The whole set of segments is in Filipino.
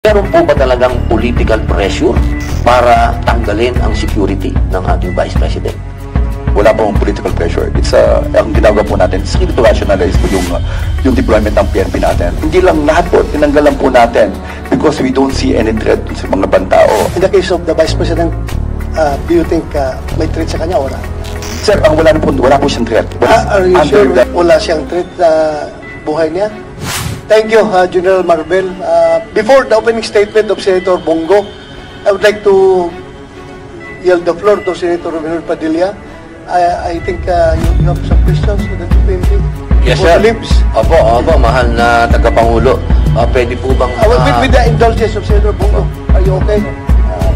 Meron po ba talagang political pressure para tanggalin ang security ng ating Vice President? Wala pong political pressure. Ang ginagawa po natin is really to rationalize po yung deployment ng PNP natin. Hindi lang lahat po, tinanggalan po natin because we don't see any threat sa mga bantao. In the case of the Vice President, do you think may threat sa kanya o wala? Sir, wala po siyang threat. Are you sure wala siyang threat sa buhay niya? Thank you, General Marbel. Before the opening statement of Senator Bongo, I would like to yield the floor to Senator Romero Padilla. I think you have some questions with the PNP. Yes, sir. Opo, mahal na tagapangulo. Pwede po bang... with the indulgence of Senator Bongo, are you okay?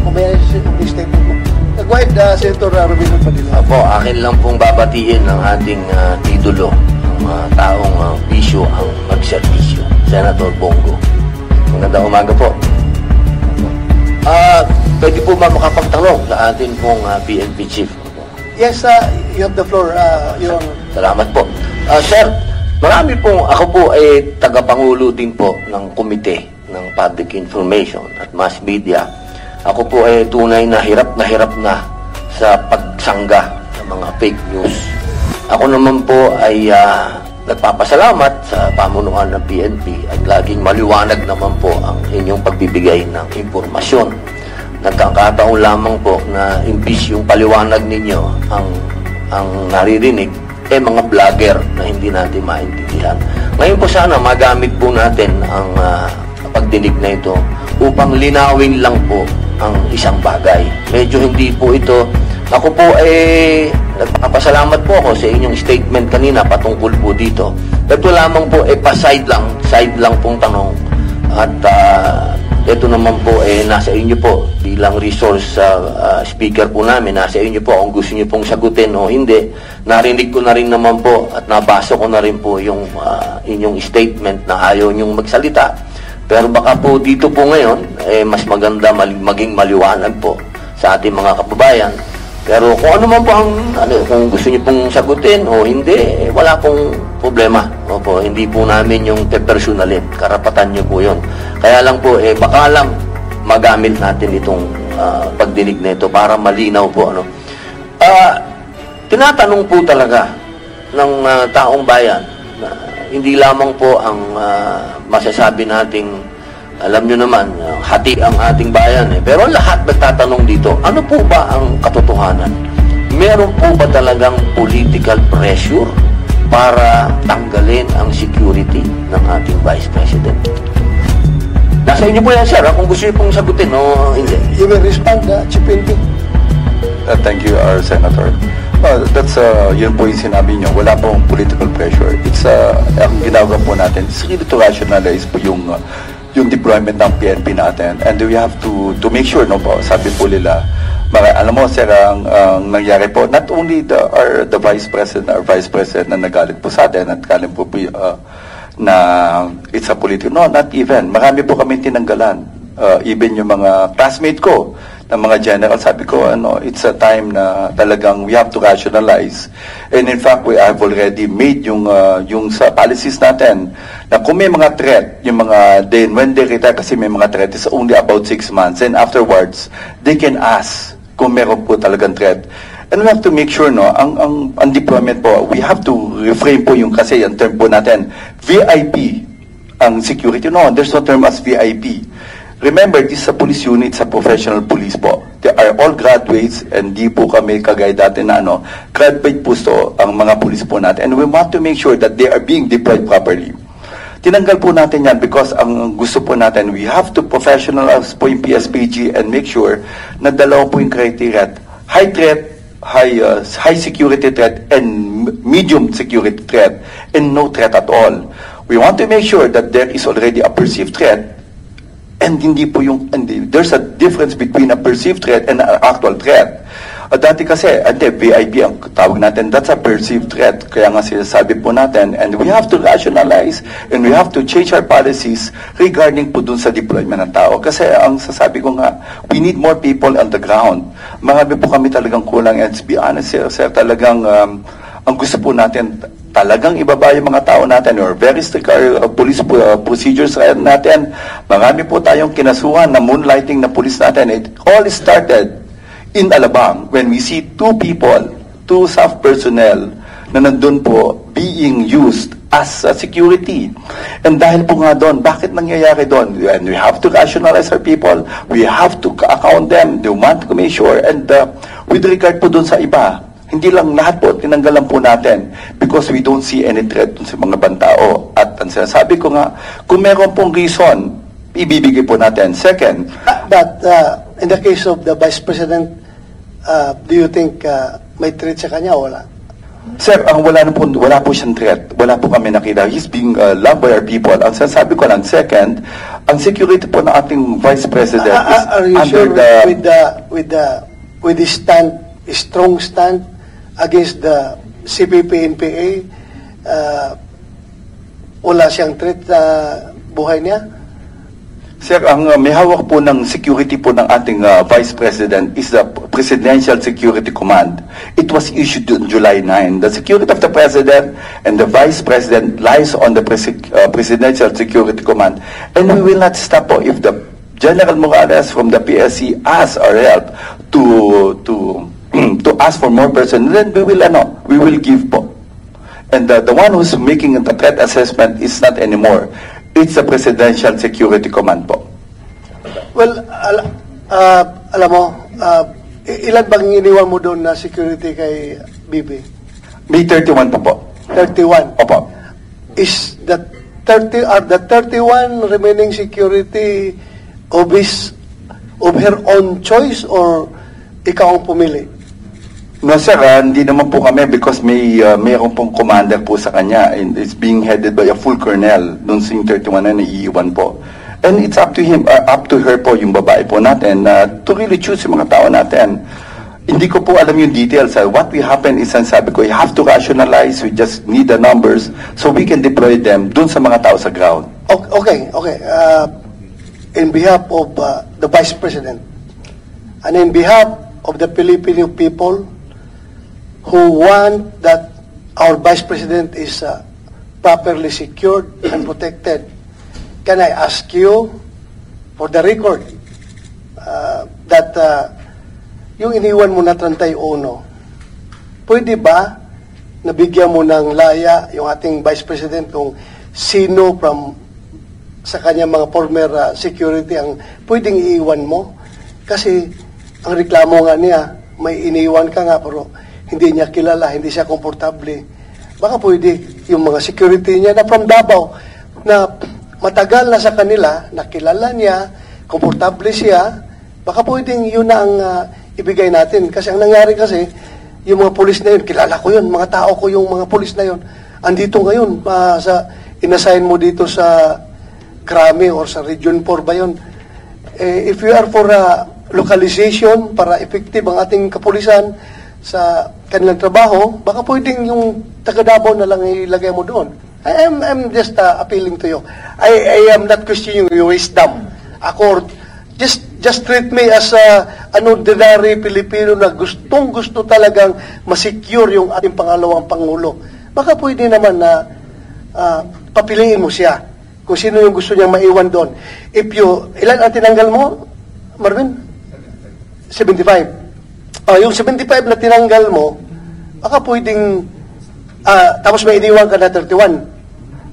Kumaya sa opening statement mo. Go ahead, Senator Romero Padilla. Opo, akin lang pong babatiin ng ating idolo, ang taong bisyo ang magserbisyo, Senator Bongo. Magandang umaga po. Pwede po ba makapagtanong sa atin pong PNP Chief? Yes, you have the floor, Your Honor. Salamat po. Sir, ako po ay tagapangulo din po ng Komite ng Public Information at Mass Media. Ako po ay tunay na hirap na sa pagsangga ng mga fake news. Ako naman po ay nagpapasalamat sa pamunuan ng PNP at laging maliwanag naman po ang inyong pagbibigay ng impormasyon. Nagkakataon lamang po na imbis yung paliwanag ninyo ang naririnig, mga vlogger na hindi natin maintindihan. Ngayon po sana magamit po natin ang pagdinig na ito upang linawin lang po ang isang bagay. Medyo hindi po ito. Ako po nagpapasalamat po ako sa inyong statement kanina patungkol po dito. Ito lamang po side lang pong tanong. At ito naman po nasa inyo po bilang resource speaker po namin, nasa inyo po kung gusto niyo pong sagutin o hindi. Narinig ko na rin naman po at nabasa ko na rin po yung inyong statement na ayaw niyong magsalita. Pero baka po dito po ngayon mas maganda maging maliwanag po sa ating mga kababayan. Pero kung ano man po kung gusto niyo pong sagutin o hindi, wala pong problema. Opo, hindi po namin yung personalin. Karapatan niyo po yun. Kaya lang po, baka lang magamit natin itong pagdinig na ito para malinaw po. Tinatanong po talaga ng taong bayan na hindi lamang po ang masasabi nating alam nyo naman, hati ang ating bayan Pero lahat nagtatanong dito, ano po ba ang katotohanan? Meron po ba talagang political pressure para tanggalin ang security ng ating Vice President? Nasa inyo po yan, sir, kung gusto nyo pong sagutin o hindi. You will respond, Chief PNP. Thank you, our Senator. That's yun po yung sinabi nyo. Wala pong political pressure. Ang ginagawa po natin is really to rationalize po yung deployment ng PNP natin. And we have to make sure, no po, sabi po nila, alam mo, sir, ang nangyari po, not only the Vice President, our Vice President na nagalit po sa atin, at kalim po na it's a political, no, not even. Marami po kami tinanggalan. Even yung mga classmate ko, ng mga general, sabi ko, it's a time na talagang we have to rationalize. And in fact, we have already made yung sa policies natin na kung may mga threat, yung mga, when they retire, kasi may mga threat, is only about 6 months. And afterwards, they can ask kung meron po talagang threat. And we have to make sure, ang deployment po, we have to reframe po yung kasi, yung term po natin, VIP, ang security. No, there's no term as VIP. Remember, this is a police unit, sa professional police po. They are all graduates, and di po kami kagaya dati na graduate po ang mga police po natin. And we want to make sure that they are being deployed properly. Tinanggal po natin yan because ang gusto po natin, we have to professionalize po yung PSPG and make sure na dalawa po yung criteria. High threat, high security threat, and medium security threat, and no threat at all. We want to make sure that there is already a perceived threat. And there's a difference between a perceived threat and an actual threat. Dati kasi, VIP ang tawag natin, that's a perceived threat. Kaya nga sinasabi po natin, and we have to rationalize and we have to change our policies regarding po dun sa deployment ng tao. Kasi ang sasabi ko nga, we need more people on the ground. Marami po kami talagang kulang, and to be honest, sir talagang Ang gusto po natin, talagang ibaba yung mga tao natin or very strict police procedures natin. Marami po tayong kinasuhan na moonlighting na police natin. It all started in Alabang when we see two staff personnel na nandun po being used as security. And dahil po nga doon, bakit nangyayari doon? And we have to rationalize our people. We have to account them. They want to make sure. And with regard po doon sa iba, hindi lang lahat po, tinanggalan po natin because we don't see any threat dun sa mga bantao. At ang sinasabi ko nga, kung meron pong reason, ibibigay po natin. Second, But in the case of the Vice President, do you think may threat sa kanya o wala? Sir, wala po siyang threat. Wala po kami nakita. He's being loved by our people. Ang sinasabi ko lang, second, ang security po ng ating Vice President is Are you under sure with the stand, strong stand against the CPP-NPA, wala siyang threat sa buhay niya? Sir, ang may hawak po ng security po ng ating Vice President is the Presidential Security Command. It was issued on July 9. The security of the President and the Vice President lies on the Presidential Security Command. And we will not stop po if the General Morales from the PSC asks our help to ask for more personnel, then we will give po. And the one who's making the threat assessment is not anymore. It's the Presidential Security Command po. Well, alam mo, ilan bang iniwan mo doon na security kay Bibi? May 31 pa po. 31. Opo. Is the 31 remaining security of her own choice or ikaw ang pumili? No sir, hindi naman po kami because mayroon pong commander po sa kanya and it's being headed by a full colonel dun sa 31 na naiiwan po. And it's up to him, up to her po, yung babae po natin to really choose yung mga tao natin. Hindi ko po alam yung details. What will happen is, sabi ko, you have to rationalize, we just need the numbers so we can deploy them dun sa mga tao sa ground. Okay. In behalf of the Vice President and in behalf of the Filipino people who want that our Vice President is properly secured and protected, can I ask you, for the record, that yung iniwan mo na 31, pwede ba nabigyan mo ng laya yung ating Vice President kung sino sa kanyang mga former security ang pwedeng iiwan mo? Kasi ang reklamo nga niya, may iniwan ka nga pero hindi niya kilala, hindi siya komportable. Baka pwede yung mga security niya na from Davao, na matagal na sa kanila, nakilala niya, komportable siya, baka pwedeng yun na ang ibigay natin. Kasi ang nangyari kasi, yung mga pulis na yun, kilala ko yun, mga tao ko yung mga pulis na yun, andito ngayon, inassign mo dito sa Krami or sa Region 4 ba yun? If you are for localization para effective ang ating kapulisan sa kanilang trabaho, baka pwedeng yung taga-Davao na lang ilagay mo doon. I'm just appealing to you. I am not questioning your wisdom. Ako, just treat me as an ordinary Pilipino na gustong-gusto talagang masecure yung ating pangalawang Pangulo. Baka pwede naman na papiliin mo siya kung sino yung gusto niyang maiwan doon. Ilan ang tinanggal mo, Marvin? 75. Yung 75 na tinanggal mo, baka pwedeng, tapos may iniwan ka na 31.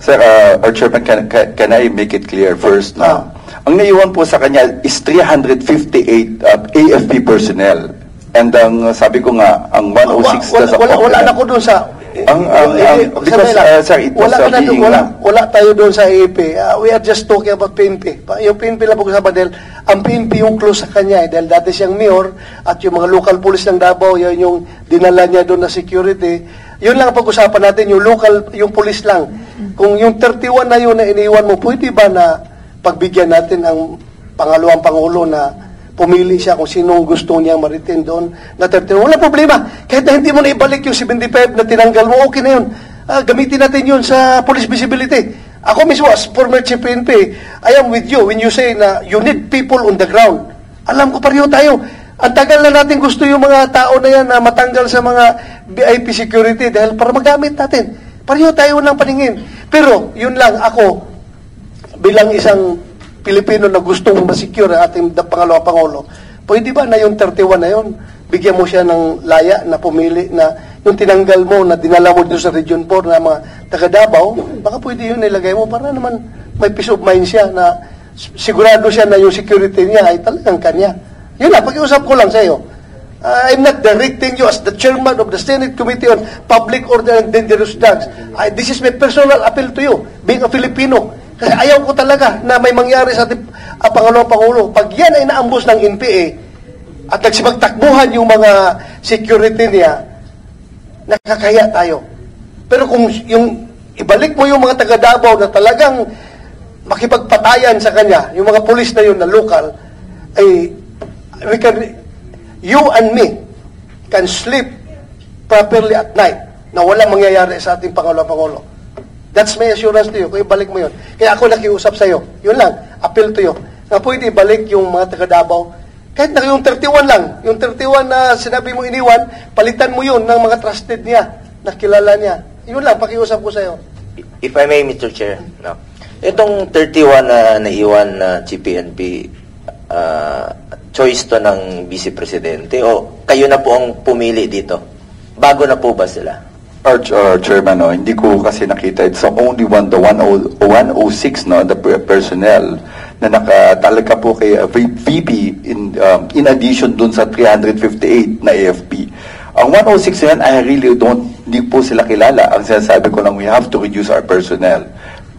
Sir, our chairman, can I make it clear first na ang naiwan po sa kanya is 358 AFP personnel. And ang sabi ko nga, ang 106 wala na ko doon sa because sir, it was wala tayo doon sa AFP. We are just talking about PNP. Yung PNP lang pag-usapan dahil ang PNP yung close sa kanya dahil dati siyang mayor at yung mga local police ng Davao, yan yung dinala niya doon na security. Yun lang ang pag-usapan natin, yung local, yung police lang. Kung yung 31 na yun na iniwan mo, pwede ba na pagbigyan natin ang pangalawang Pangulo na pumili siya kung sinong gusto niyang maritin doon na 31. Wala problema. Kahit na hindi mo na ibalik yung 75 na tinanggal mo, okay na yun. Gamitin natin yun sa police visibility. Ako mismo, as former chief PNP, I am with you when you say na you need people on the ground. Alam ko pareho tayo. Ang tagal na natin gusto yung mga tao na yan na matanggal sa mga VIP security dahil para magamit natin. Pareho tayo ng paningin. Pero, yun lang, ako, bilang isang Pilipino na gustong masecure ang ating pangalawa Pangulo, pwede ba na yung 31 na yun, bigyan mo siya ng laya na pumili na yung tinanggal mo, na dinala mo dito sa Region 4 na mga taga Davao, baka pwede yun nilagay mo para naman may peace of mind siya na sigurado siya na yung security niya ay talagang kanya. Yun lang, pag-iusap ko lang sa iyo. I'm not directing you as the chairman of the Senate Committee on Public Order and Dangerous Drugs. This is my personal appeal to you, being a Filipino. Kasi ayaw ko talaga na may mangyari sa ating Pangalawang Pangulo. Pag yan ay naambos ng NPA at nagsipagtakbuhan yung mga security niya, nakakaya tayo. Pero kung yung ibalik mo yung mga taga Davao na talagang makipagpatayan sa kanya, yung mga pulis na yun na local, ay you and me can sleep properly at night na walang mangyayari sa ating Pangalawang Pangulo. That's my assurance to you. Kaya balik mo yun. Kaya ako nakiusap sa iyo. Yun lang, appeal to you. Na pwede balik yung mga taga Davao. Kahit na yung 31 lang. Yung 31 na sinabi mo iniwan, palitan mo yun ng mga trusted niya, nakilala niya. Yun lang, pakiusap ko sa iyo. If I may, Mr. Chair, no. Itong 31 na naiwan na GPNP, choice to ng Vice Presidente o kayo na po ang pumili dito? Bago na po ba sila? Chairman, no, hindi ko kasi nakita. It's only the 106, no, the personnel na nakatalaga po kay VP in addition dun sa 358 na AFP. Ang 106 na yan, I really hindi po sila kilala. Ang sinasabi ko lang, we have to reduce our personnel.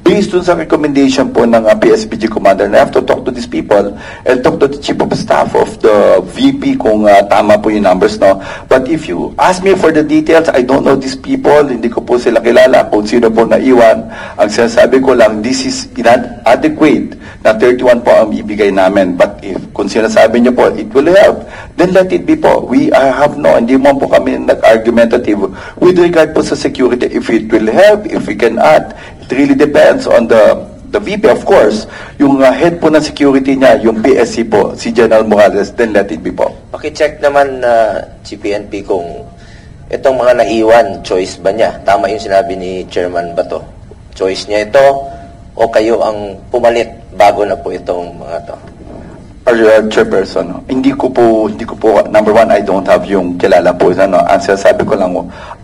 Based dun sa recommendation po ng PSPG Commander, na I have to talk to these people and talk to the Chief of Staff of the VP kung tama po yung numbers, no? But if you ask me for the details, I don't know these people, hindi ko po sila kilala kung sino po naiwan. Ang sinasabi ko lang, this is inadequate na 31 po ang ibigay namin. But if kung sinasabi niyo po, it will help, then let it be po. We have hindi mo po kami nag-argumentative with regard po sa security. If it will help, if we can add, it really depends on the VP, of course. Yung head po ng security niya, yung PSC po, si General Morales, then let it be po. Paki-check naman na GPNP kung itong mga naiwan, choice ba niya? Tama yung sinabi ni Chairman Bato. Choice niya ito o kayo ang pumalit bago na po itong mga to? Chairperson, hindi ko po, number one, I don't have yung kilala po. Ang sinasabi ko lang,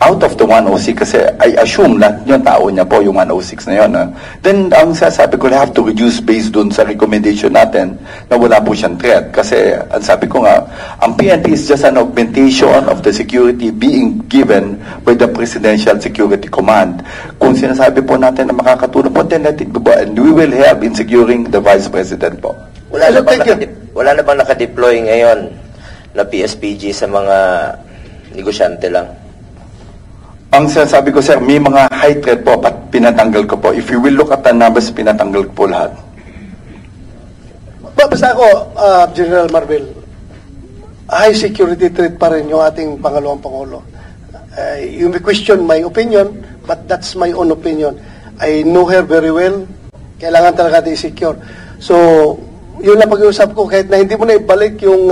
out of the 106, kasi I assume na yung tao niya po, yung 106 na yun. Then, ang sinasabi ko, I have to reduce based dun sa recommendation natin na wala po siyang threat. Kasi, ang sabi ko nga, ang PNP is just an augmentation of the security being given by the Presidential Security Command. Kung sinasabi po natin na makakatulong po, then let it go. And we will help in securing the Vice President po. Wala na bang naka-deploy ngayon na PSPG sa mga negosyante lang? Ang sinasabi ko, sir, may mga high threat po at pinatanggal ko po. If you will look at the numbers, pinatanggal ko po lahat. Basta ako, General Marvel, high security threat pa rin yung ating Pangalawang Pangulo. You may question my opinion, but that's my own opinion. I know her very well. Kailangan talaga natin i-secure. So, yun lang pag-iusap ko, kahit na hindi mo na ibalik yung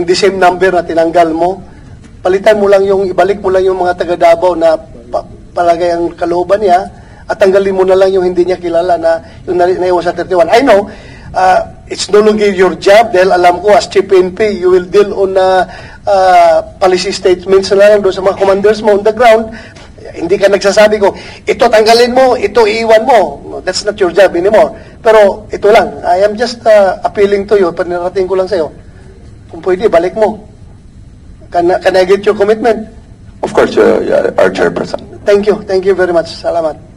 the same number na tinanggal mo, palitan mo lang ibalik mo lang yung mga taga Davao na palagay ang kalooban niya, at tanggalin mo na lang yung hindi niya kilala na yung naiwan sa 31. I know, it's no longer your job dahil alam ko as Chief PNP, you will deal on policy statements na lang doon sa mga commanders mo on the ground. Hindi ka nagsasabi ko, ito tanggalin mo, ito iiwan mo. That's not your job anymore. Pero ito lang, I am just appealing to you, panirating ko lang sa'yo. Kung pwede, balik mo. Can I get your commitment? Of course, our chairperson. Thank you very much. Salamat.